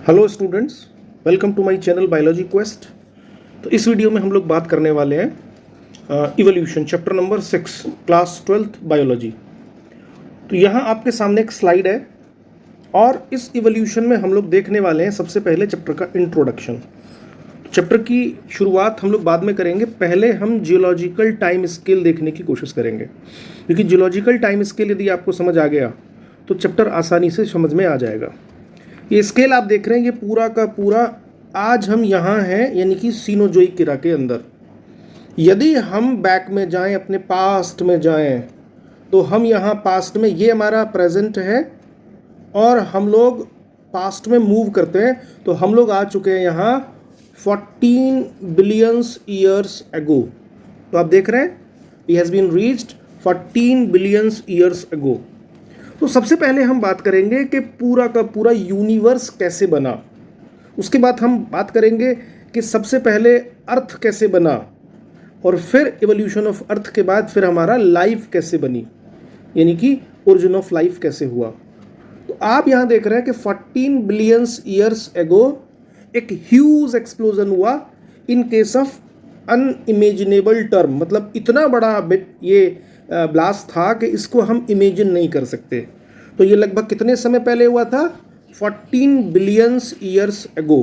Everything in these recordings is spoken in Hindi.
Hello students, welcome to my channel biology quest. तो इस वीडियो में हम लोग बात करने वाले हैं evolution chapter number 6 class 12th biology. तो यहाँ आपके सामने एक स्लाइड है और इस इवोल्यूशन में हम लोग देखने वाले हैं सबसे पहले चैप्टर का इंट्रोडक्शन। चैप्टर की शुरुआत हम लोग बाद में करेंगे, पहले हम जियोलॉजिकल टाइम स्केल देखने की कोशिश करेंगे, क्योंकि जियोलॉजिकल टाइम स्केल यदि आपको समझ आ गया तो चैप्टर आसानी से समझ में आ जाएगा। ये स्केल आप देख रहे हैं, ये पूरा का पूरा आज हम यहाँ हैं, यानी कि सीनोजोइक इरा के अंदर। यदि हम बैक में जाएं, अपने पास्ट में जाएं, तो हम यहाँ पास्ट में, ये हमारा प्रेजेंट है और हम लोग पास्ट में मूव करते हैं तो हम लोग आ चुके हैं यहाँ 14 बिलियंस ईयर्स एगो। तो आप देख रहे हैं he has been reached 14 billions years ago. तो सबसे पहले हम बात करेंगे कि पूरा का पूरा यूनिवर्स कैसे बना। उसके बाद हम बात करेंगे कि सबसे पहले अर्थ कैसे बना, और फिर इवोल्यूशन ऑफ अर्थ के बाद फिर हमारा लाइफ कैसे बनी, यानी कि ओरिजिन ऑफ लाइफ कैसे हुआ। तो आप यहाँ देख रहे हैं कि 14 बिलियंस ईयर्स एगो एक ह्यूज एक्सप्लोजन हुआ in case of unimaginable term, मतलब इतना बड़ा ये ब्लास्ट था कि इसको हम इमेजिन नहीं कर सकते। तो ये लगभग कितने समय पहले हुआ था? 14 बिलियंस ईयर्स एगो।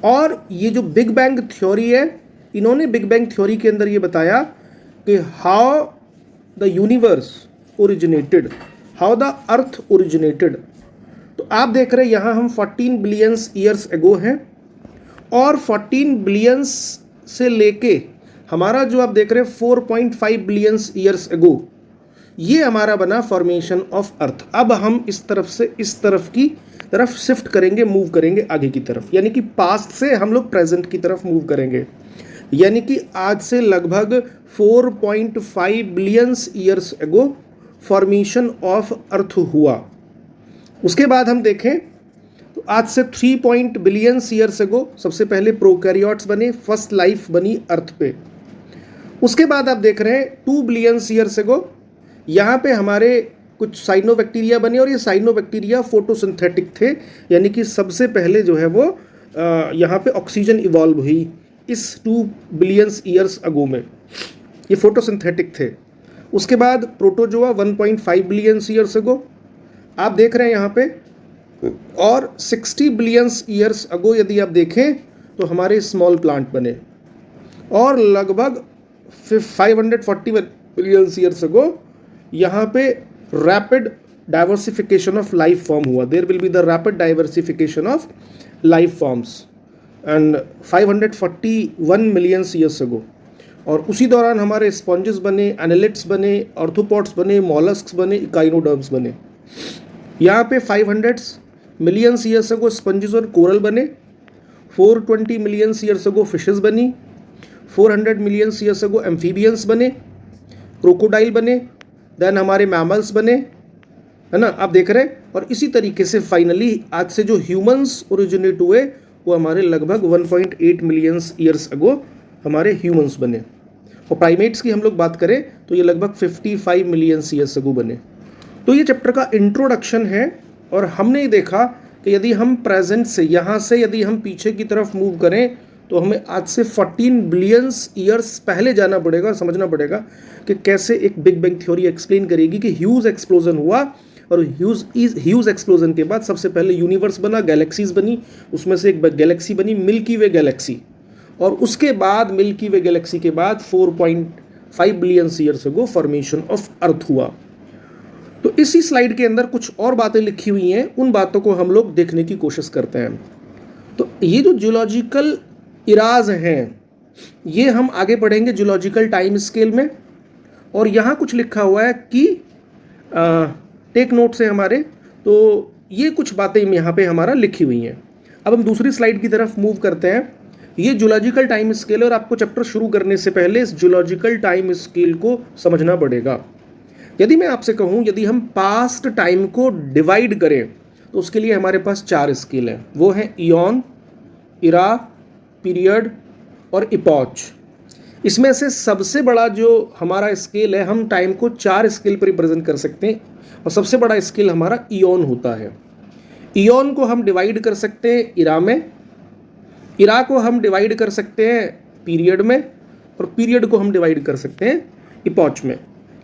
और ये जो बिग बैंग थ्योरी है, इन्होंने बिग बैंग थ्योरी के अंदर ये बताया कि how the universe originated, how the earth originated. तो आप देख रहे हैं यहाँ हम 14 बिलियंस ईयर्स एगो हैं, और 14 बिलियंस से लेके हमारा जो आप देख रहे हैं 4.5 बिलियंस ईयर्स एगो, ये हमारा बना फॉर्मेशन ऑफ अर्थ। अब हम इस तरफ से इस तरफ की तरफ शिफ्ट करेंगे, मूव करेंगे आगे की तरफ, यानी कि पास्ट से हम लोग प्रेजेंट की तरफ मूव करेंगे। यानी कि आज से लगभग 4.5 बिलियंस ईयर्स एगो फॉर्मेशन ऑफ अर्थ हुआ। उसके बाद हम देखें तो आज से 3 बिलियन ईयर्स एगो सबसे पहले प्रोकैरियोट्स बने, फर्स्ट लाइफ बनी अर्थ पे। उसके बाद आप देख रहे हैं 2 बिलियन ईयर्स एगो यहाँ पे हमारे कुछ साइनोबैक्टीरिया बने, और ये साइनोबैक्टीरिया फोटोसिंथेटिक थे, यानी कि सबसे पहले जो है वो यहाँ पे ऑक्सीजन इवॉल्व हुई इस 2 बिलियन ईयर्स अगो में, ये फोटोसिंथेटिक थे। उसके बाद प्रोटोजोआ 1.5 बिलियन ईयर्स अगो आप देख रहे हैं यहाँ पे, और 60 बिलियन ईयर्स अगो यदि आप देखें तो हमारे स्मॉल प्लांट बने, और लगभग 540 बिलियन ईयर्स अगो यहाँ पे rapid diversification of life form हुआ। There will be the rapid diversification of life forms and 541 million years ago. और उसी दौरान हमारे स्पॉन्जेस बने, एनालिट्स बने, ऑर्थोपॉड्स बने, मॉलस्क्स बने, इकाइनोडर्म्स बने। यहाँ पे 500 मिलियन ईयर्स अगो स्पंजेस और कोरल बने, 420 मिलियन ईयर्स अगो फिशेस बनी, 400 मिलियन ईयर्स अगो एम्फीबियंस बने, क्रोकोडाइल बने, देन हमारे मैमल्स बने, है ना, आप देख रहे हैं। और इसी तरीके से फाइनली आज से जो ह्यूमंस ओरिजिनेट हुए वो हमारे लगभग 1.8 मिलियन ईयर्स अगो हमारे ह्यूमंस बने। और प्राइमेट्स की हम लोग बात करें तो ये लगभग 55 मिलियन ईयर्स अगो बने। तो ये चैप्टर का इंट्रोडक्शन है, और हमने ये देखा कि यदि हम प्रेजेंट से, यहाँ से यदि हम पीछे की तरफ मूव करें तो हमें आज से 14 बिलियंस ईयर्स पहले जाना पड़ेगा, समझना पड़ेगा कि कैसे एक बिग बैंग थ्योरी एक्सप्लेन करेगी कि ह्यूज एक्सप्लोजन हुआ, और ह्यूज एक्सप्लोजन के बाद सबसे पहले यूनिवर्स बना, गैलेक्सीज बनी, उसमें से एक गैलेक्सी बनी मिल्की वे गैलेक्सी, और उसके बाद मिल्की वे गैलेक्सी के बाद 4.5 billion years ago formation of earth हुआ। तो इसी स्लाइड के अंदर कुछ और बातें लिखी हुई हैं, उन बातों को हम लोग देखने की कोशिश करते हैं। तो ये जो जियोलॉजिकल इराज हैं ये हम आगे पढ़ेंगे जियोलॉजिकल टाइम स्केल में, और यहाँ कुछ लिखा हुआ है कि टेक नोट से हमारे, तो ये कुछ बातें यहाँ पे हमारा लिखी हुई हैं। अब हम दूसरी स्लाइड की तरफ मूव करते हैं। ये जियोलॉजिकल टाइम स्केल, और आपको चैप्टर शुरू करने से पहले इस जियोलॉजिकल टाइम स्केल को समझना पड़ेगा। यदि मैं आपसे कहूँ यदि हम पास्ट टाइम को डिवाइड करें तो उसके लिए हमारे पास 4 स्केल हैं, वो हैं इयॉन, इरा, पीरियड और इपॉच। इसमें से सबसे बड़ा जो हमारा स्केल है, हम टाइम को 4 स्केल पर रिप्रेजेंट कर सकते हैं, और सबसे बड़ा स्केल हमारा इयॉन होता है। ईयन को हम डिवाइड कर सकते हैं इरा में, इरा को हम डिवाइड कर सकते हैं पीरियड में, और पीरियड को हम डिवाइड कर सकते हैं इपॉच में।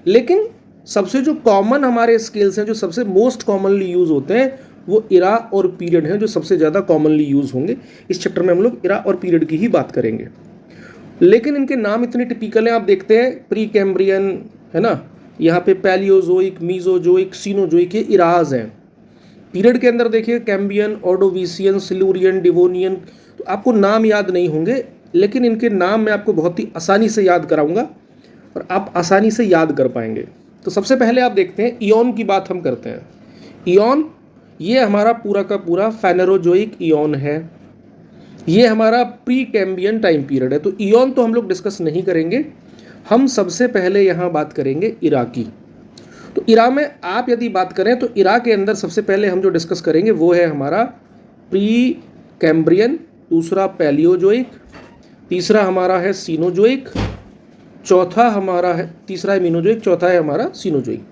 लेकिन सबसे जो कॉमन हमारे स्केल्स हैं, जो सबसे मोस्ट कॉमनली यूज़ होते हैं, वो इरा और पीरियड हैं, जो सबसे ज़्यादा कॉमनली यूज़ होंगे। इस चैप्टर में हम लोग इरा और पीरियड की ही बात करेंगे। लेकिन इनके नाम इतने टिपिकल हैं, आप देखते हैं प्री कैम्ब्रियन है ना, यहाँ पे पैलियोजोइक, मीजोजोइक, सीनोजोइक, ये इराज हैं। पीरियड के अंदर देखिए कैम्बियन, ऑर्डोविसियन, सिल्यूरियन, डिवोनियन। तो आपको नाम याद नहीं होंगे, लेकिन इनके नाम मैं आपको बहुत ही आसानी से याद कराऊंगा और आप आसानी से याद कर पाएंगे। तो सबसे पहले आप देखते हैं ईयन की बात हम करते हैं। ईयन ये हमारा पूरा का पूरा फेनेरोजोइक ईयन है, ये हमारा प्री कैम्बियन टाइम पीरियड है। तो ईयन तो हम लोग डिस्कस नहीं करेंगे, हम सबसे पहले यहाँ बात करेंगे इरा की। तो इरा में आप यदि बात करें तो इरा के अंदर सबसे पहले हम जो डिस्कस करेंगे वो है हमारा प्री कैम्ब्रियन, दूसरा पैलियोजोइक, तीसरा हमारा है सीनोजोइक, चौथा हमारा है, तीसरा है मीनोजोइक, चौथा है हमारा सीनोजोइक।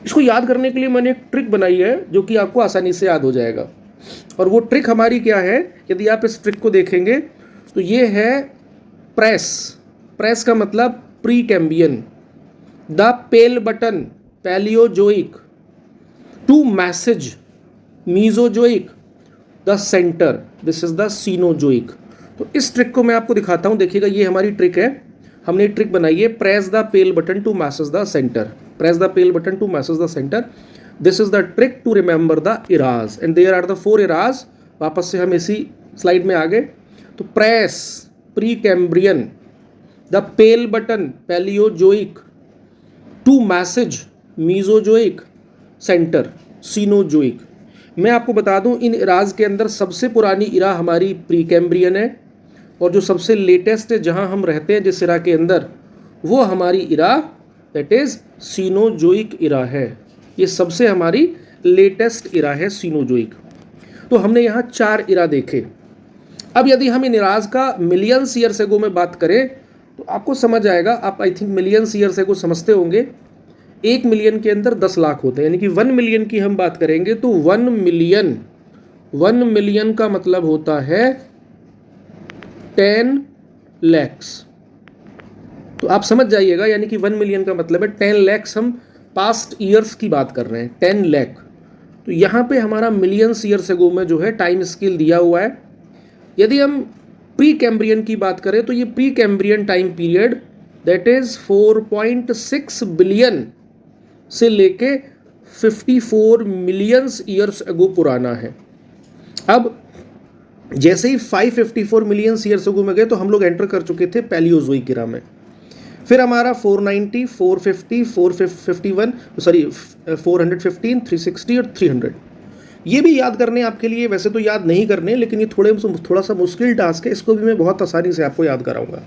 इसको याद करने के लिए मैंने एक ट्रिक बनाई है जो कि आपको आसानी से याद हो जाएगा। और वो ट्रिक हमारी क्या है, यदि आप इस ट्रिक को देखेंगे तो ये है प्रेस। प्रेस का मतलब pre Cambrian, the pale button Paleozoic, to message Mesozoic, the centre, this is the Cenozoic. तो इस ट्रिक को मैं आपको दिखाता हूँ, देखिएगा ये हमारी ट्रिक है, हमने एक ट्रिक बनाई है, press the pale button to message the centre, press the pale button to message the centre, this is the trick to remember the eras and there are the 4 eras. वापस से हम इसी स्लाइड में आ गए। तो press pre Cambrian, the pale button Paleozoic, to message Mesozoic, centre Cenozoic. मैं आपको बता दूं इन इराज के अंदर सबसे पुरानी इरा हमारी प्री कैम्ब्रियन है, और जो सबसे लेटेस्ट है जहां हम रहते हैं जिस इरा के अंदर, वो हमारी इरा दैट इज सीनोजोइक इरा है। ये सबसे हमारी लेटेस्ट इरा है सीनोजोइक। तो हमने यहाँ 4 इरा देखे। अब यदि हम इन इराज का मिलियंस ईयर्स एगो में बात करें तो आपको समझ आएगा। आप I think millions years ago समझते होंगे, 1 मिलियन के अंदर 10 लाख होते हैं, यानी कि 1 मिलियन की हम बात करेंगे तो 1 मिलियन का मतलब होता है 10 लैक्स। तो आप समझ जाइएगा, यानी कि 1 मिलियन का मतलब है 10 लैक्स, हम पास्ट ईयर्स की बात कर रहे हैं, 10 लैख। तो यहाँ पे हमारा मिलियंस ईयर्स एगो में जो है टाइम स्केल दिया हुआ है। यदि हम प्री कैम्ब्रियन की बात करें तो ये pre Cambrian time period that is 4.6 billion से लेके 54 मिलियंस ईयर्स एगो पुराना है। अब जैसे ही 554 मिलियंस ईयर्स एगो में गए तो हम लोग एंटर कर चुके थे पैलियोजोइक इरा में। फिर हमारा 490, 450, 451 सॉरी 415, 360 और 300। ये भी याद करने आपके लिए, वैसे तो याद नहीं करने, लेकिन ये थोड़ा सा मुश्किल टास्क है, इसको भी मैं बहुत आसानी से आपको याद कराऊंगा।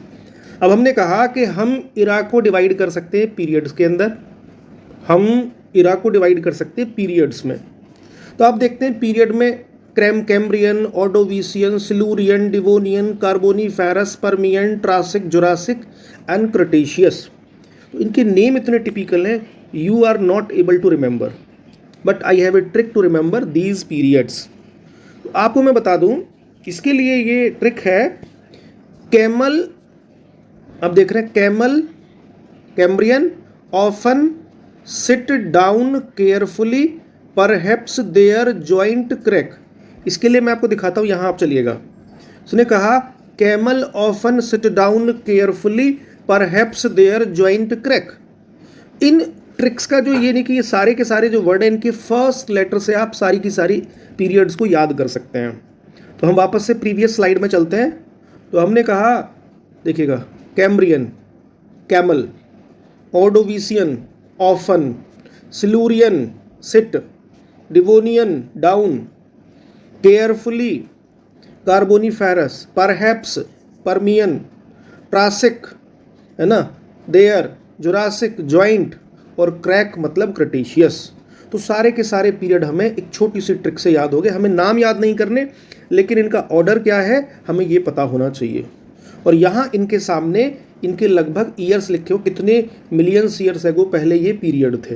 अब हमने कहा कि हम इरा को डिवाइड कर सकते हैं पीरियड्स के अंदर, हम इरा को डिवाइड कर सकते हैं पीरियड्स में। तो आप देखते हैं पीरियड में Cambrian, Ordovician, Silurian, Devonian, Carboniferous, Permian, Triassic, Jurassic and Cretaceous. तो इनके नेम इतने टिपिकल हैं, you are not able to remember, but I have a trick to remember these periods. तो आपको मैं बता दूं, इसके लिए ये ट्रिक है कैमल। अब देख रहे हैं camel, Cambrian, often sit down carefully, perhaps there joint crack. इसके लिए मैं आपको दिखाता हूँ, यहाँ आप चलिएगा। उसने कहा camel often sit down carefully, perhaps there joint crack. इन ट्रिक्स का जो ये नहीं कि ये सारे के सारे जो वर्ड है, इनके फर्स्ट लेटर से आप सारी की सारी पीरियड्स को याद कर सकते हैं। तो हम वापस से प्रीवियस स्लाइड में चलते हैं। तो हमने कहा, देखिएगा, Cambrian, camel, Ordovician, often, Silurian, sit, Devonian, down, carefully, Carboniferous, perhaps, Permian, Triassic, है ना, देयर, जुरासिक, जॉइंट, और क्रैक मतलब क्रेटेशियस। तो सारे के सारे पीरियड हमें एक छोटी सी ट्रिक से याद हो गए। हमें नाम याद नहीं करने, लेकिन इनका ऑर्डर क्या है हमें ये पता होना चाहिए। और यहाँ इनके सामने इनके लगभग ईयर्स लिखे हो, कितने मिलियंस ईयर्स एगो पहले ये पीरियड थे।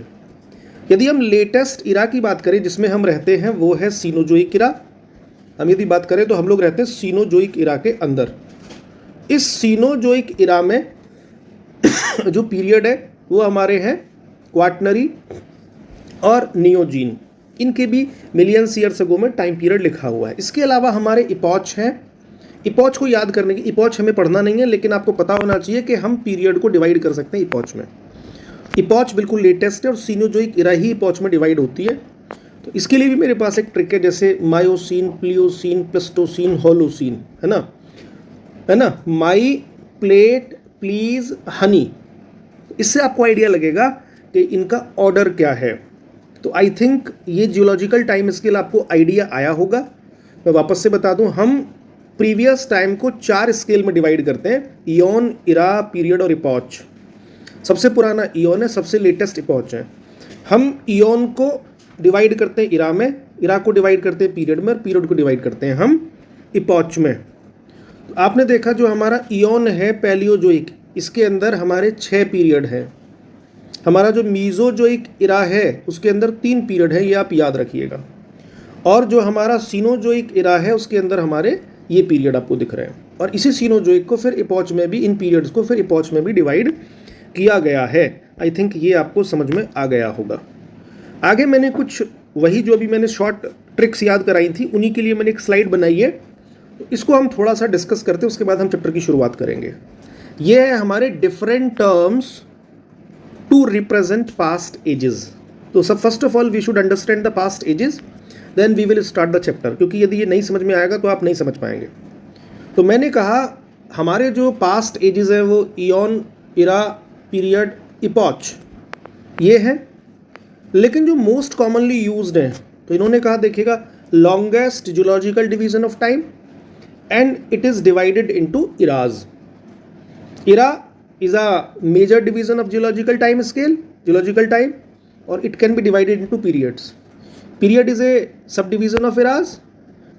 यदि हम लेटेस्ट इरा की बात करें जिसमें हम रहते हैं वो है सीनोजोइक इरा। हम यदि बात करें तो हम लोग रहते हैं सीनोजोइक इरा के अंदर। इस सीनोजोइक इरा में जो पीरियड है वो हमारे हैं क्वाटरनरी और नियोजीन। इनके भी मिलियंस ईयर्स अगो में टाइम पीरियड लिखा हुआ है। इसके अलावा हमारे इपॉच हैं। इपॉच को याद करने की, इपॉच हमें पढ़ना नहीं है लेकिन आपको पता होना चाहिए कि हम पीरियड को डिवाइड कर सकते हैं इपॉच में। इपॉच बिल्कुल लेटेस्ट है और सीनोजोइक इरा ही इपॉच में डिवाइड होती है। तो इसके लिए भी मेरे पास एक ट्रिक है, जैसे मायोसीन, प्लियोसीन, प्लेस्टोसीन, होलोसीन, है ना। माई, प्लेट, प्लीज, हनी। इससे आपको आइडिया लगेगा कि इनका ऑर्डर क्या है। तो आई थिंक ये जियोलॉजिकल टाइम स्केल आपको आइडिया आया होगा। मैं वापस से बता दूं, हम प्रीवियस टाइम को 4 स्केल में डिवाइड करते हैं: इयॉन, इरा, पीरियड और इपॉच। सबसे पुराना इयॉन है, सबसे लेटेस्ट इपॉच है। हम इयॉन को डिवाइड करते हैं इरा में, इरा को डिवाइड करते हैं पीरियड में, और पीरियड को डिवाइड करते हैं हम इपॉच में। तो आपने देखा जो हमारा इयॉन है पैलियोजोइक, इसके अंदर हमारे 6 पीरियड हैं। हमारा जो मीजोजोइक इरा है उसके अंदर 3 पीरियड है, ये आप याद रखिएगा। और जो हमारा सीनोजोइक इरा है उसके अंदर हमारे ये पीरियड आपको दिख रहे हैं। और इसी सीनोजोइक को फिर इपॉच में भी, इन पीरियड्स को फिर इपॉच में भी डिवाइड किया गया है। आई थिंक ये आपको समझ में आ गया होगा। आगे मैंने कुछ वही जो अभी मैंने शॉर्ट ट्रिक्स याद कराई थी उन्हीं के लिए मैंने एक स्लाइड बनाई है। तो इसको हम थोड़ा सा डिस्कस करते हैं, उसके बाद हम चैप्टर की शुरुआत करेंगे। ये है हमारे different terms to represent past ages. तो सब first of all we should understand the past ages, then we will start the chapter, क्योंकि यदि ये नहीं समझ में आएगा तो आप नहीं समझ पाएंगे। तो मैंने कहा हमारे जो पास्ट एजेस है वो इयॉन, इरा, पीरियड, इपॉच ये है। लेकिन जो मोस्ट कॉमनली यूज्ड हैं तो इन्होंने कहा, देखिएगा, longest geological division of time and it is divided into eras. Era is a major division of geological time scale, geological time, or it can be divided into periods. Period is a subdivision of eras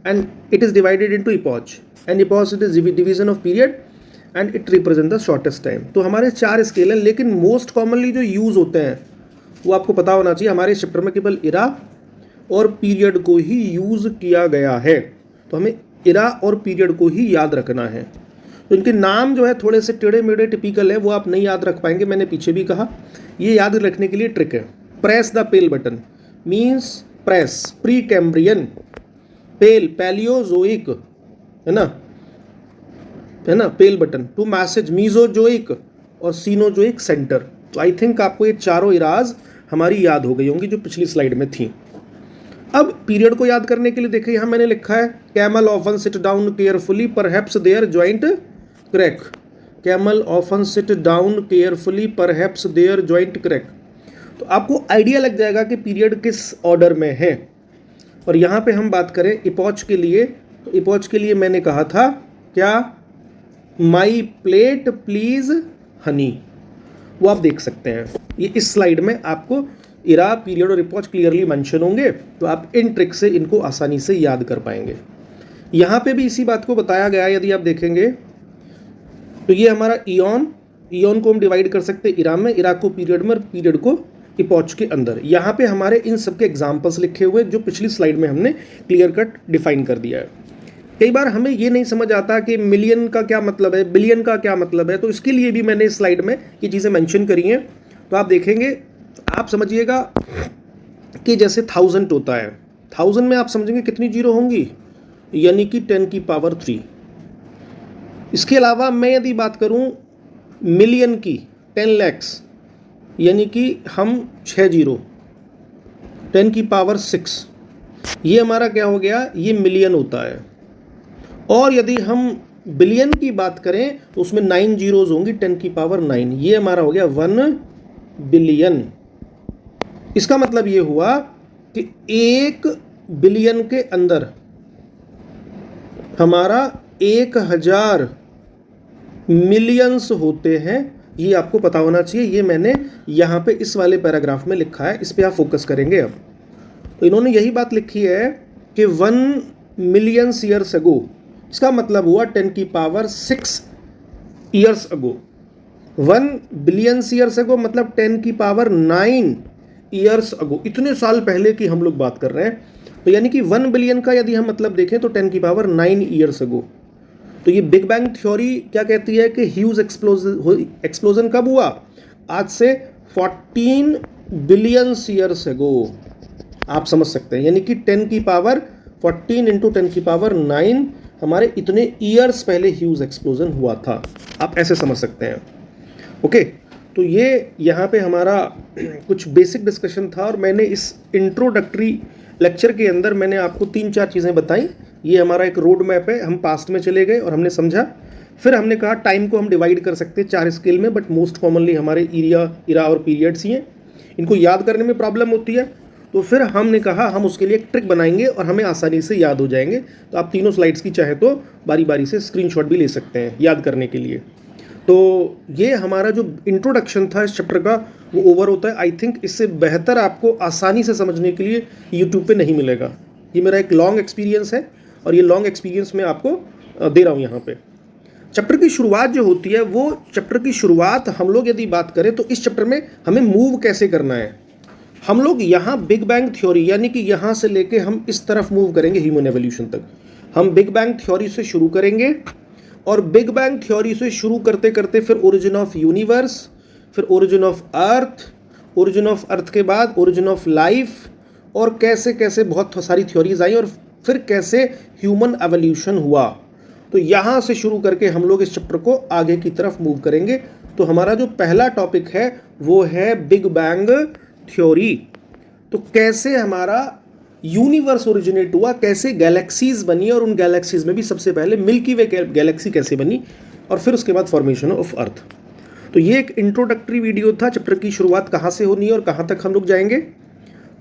and it is divided into epoch, and epoch is a division of period and it represents the shortest time. तो हमारे 4 स्केल हैं, लेकिन मोस्ट कॉमनली जो यूज़ होते हैं वो आपको पता होना चाहिए। हमारे चैप्टर में केवल इरा और पीरियड को ही यूज़ किया गया है, तो हमें इरा और पीरियड को ही याद रखना है। तो इनके नाम जो है थोड़े से टेढ़े मेढ़े टिपिकल है, वो आप नहीं याद रख पाएंगे। मैंने पीछे भी कहा, ये याद रखने के लिए ट्रिक है। Press the pale button means press, pre Cambrian, pale Paleozoic, है ना, pale button, to message Mesozoic और सीनोजोइक सेंटर। तो आई थिंक आपको ये चारों इराज हमारी याद हो गई होंगी जो पिछली स्लाइड में थी। अब पीरियड को याद करने के लिए देखिए, यहाँ मैंने लिखा है camel often sit down carefully perhaps there joint crack. Camel often sit down carefully perhaps there joint crack. तो आपको आइडिया लग जाएगा कि पीरियड किस ऑर्डर में है। और यहाँ पे हम बात करें इपॉच के लिए, तो इपॉच के लिए मैंने कहा था क्या, माई प्लेट प्लीज हनी। वो आप देख सकते हैं, ये इस स्लाइड में आपको इरा, पीरियड और इपॉच क्लियरली मेंशन होंगे, तो आप इन ट्रिक से इनको आसानी से याद कर पाएंगे। यहाँ पे भी इसी बात को बताया गया है। यदि आप देखेंगे तो ये हमारा इयॉन को हम डिवाइड कर सकते हैं इरा में, इरा को पीरियड में और पीरियड को इपॉच के अंदर। यहाँ पे हमारे इन सब के एग्जाम्पल्स लिखे हुए जो पिछली स्लाइड में हमने क्लियर कट डिफाइन कर दिया है। कई बार हमें ये नहीं समझ आता कि मिलियन का क्या मतलब है, बिलियन का क्या मतलब है, तो इसके लिए भी मैंने इस स्लाइड में ये चीज़ें मेंशन करी हैं। तो आप देखेंगे, आप समझिएगा कि जैसे 1000 होता है, 1000 में आप समझेंगे कितनी जीरो होंगी, यानी कि 10 की पावर 3। इसके अलावा मैं यदि बात करूं मिलियन की, 10 lakhs, यानी कि हम 6 जीरो, 10 की पावर 6, ये हमारा क्या हो गया, ये मिलियन होता है। और यदि हम बिलियन की बात करें तो उसमें 9 जीरोज होंगी, 10 की पावर 9, ये हमारा हो गया 1 बिलियन। इसका मतलब ये हुआ कि 1 बिलियन के अंदर हमारा 1000 मिलियंस होते हैं। ये आपको पता होना चाहिए। ये मैंने यहाँ पे इस वाले पैराग्राफ में लिखा है, इस पे आप फोकस करेंगे। अब तो इन्होंने यही बात लिखी है कि 1 मिलियन ईयर्स अगो, इसका मतलब हुआ 10 की power 6 years ago. 1 billion years ago मतलब 10 की पावर 9 ईयर्स अगो, इतने साल पहले की हम लोग बात कर रहे हैं। तो यानी कि 1 बिलियन का यदि हम मतलब देखें तो 10 की पावर 9 ईयर्स अगो। तो ये बिग बैंग थ्योरी क्या कहती है कि ह्यूज एक्सप्लोजन कब हुआ? आज से 14 बिलियन ईयर्स अगो। आप समझ सकते हैं, यानी कि 10 की पावर 14 इंटू 10 की पावर 9 हमारे इतने ईयर्स पहले ह्यूज एक्सप्लोजन हुआ था। आप ऐसे समझ सकते हैं। ओके, तो ये यहाँ पे हमारा कुछ बेसिक डिस्कशन था और मैंने इस इंट्रोडक्टरी लेक्चर के अंदर मैंने आपको 3-4 चीज़ें बताई। ये हमारा एक रोड मैप है, हम पास्ट में चले गए और हमने समझा। फिर हमने कहा टाइम को हम डिवाइड कर सकते हैं 4 स्केल में, बट मोस्ट कॉमनली हमारे इरा और पीरियड्स ही हैं। इनको याद करने में प्रॉब्लम होती है, तो फिर हमने कहा हम उसके लिए एक ट्रिक बनाएंगे और हमें आसानी से याद हो जाएंगे। तो आप तीनों स्लाइड्स की चाहे तो बारी बारी से स्क्रीनशॉट भी ले सकते हैं याद करने के लिए। तो ये हमारा जो इंट्रोडक्शन था इस चैप्टर का वो ओवर होता है। आई थिंक इससे बेहतर आपको आसानी से समझने के लिए यूट्यूब पे नहीं मिलेगा। ये मेरा एक लॉन्ग एक्सपीरियंस है और ये लॉन्ग एक्सपीरियंस मैं आपको दे रहा हूँ यहाँ पे। चैप्टर की शुरुआत जो होती है वो चैप्टर की शुरुआत हम लोग यदि बात करें तो इस चैप्टर में हमें मूव कैसे करना है। हम लोग यहाँ बिग बैंग थ्योरी यानी कि यहाँ से लेके हम इस तरफ मूव करेंगे ह्यूमन एवोल्यूशन तक। हम बिग बैंग थ्योरी से शुरू करेंगे और बिग बैंग थ्योरी से शुरू करते करते फिर ओरिजिन ऑफ यूनिवर्स, फिर origin of earth, origin of earth के बाद ओरिजिन ऑफ लाइफ, और कैसे कैसे बहुत सारी थ्योरीज आई और फिर कैसे ह्यूमन एवोल्यूशन हुआ। तो यहाँ से शुरू करके हम लोग इस चैप्टर को आगे की तरफ मूव करेंगे। तो हमारा जो पहला टॉपिक है वो है बिग बैंग थ्योरी। तो कैसे हमारा यूनिवर्स ओरिजिनेट हुआ, कैसे गैलेक्सीज बनी और उन गैलेक्सीज में भी सबसे पहले मिल्की वे गैलेक्सी कैसे बनी, और फिर उसके बाद फॉर्मेशन ऑफ अर्थ। तो ये एक इंट्रोडक्टरी वीडियो था, चैप्टर की शुरुआत कहाँ से होनी है और कहाँ तक हम लोग जाएंगे।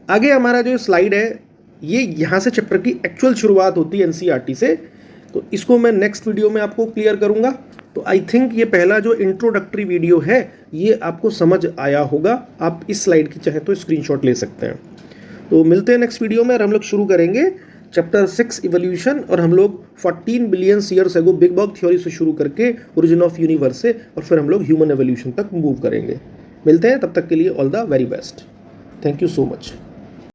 आगे हमारा जो स्लाइड है ये यहाँ से चैप्टर की एक्चुअल शुरुआत होती है एनसीईआरटी से। तो इसको मैं नेक्स्ट वीडियो में आपको क्लियर करूँगा। तो आई थिंक ये पहला जो इंट्रोडक्टरी वीडियो है ये आपको समझ आया होगा। आप इस स्लाइड की चाहे तो स्क्रीनशॉट ले सकते हैं। तो मिलते हैं नेक्स्ट वीडियो में और हम लोग शुरू करेंगे चैप्टर 6 इवोल्यूशन, और हम लोग 14 billion years ago big bang theory से शुरू करके ओरिजिन ऑफ यूनिवर्स से और फिर हम लोग ह्यूमन एवोल्यूशन तक मूव करेंगे। मिलते हैं, तब तक के लिए all the very best. Thank you so much.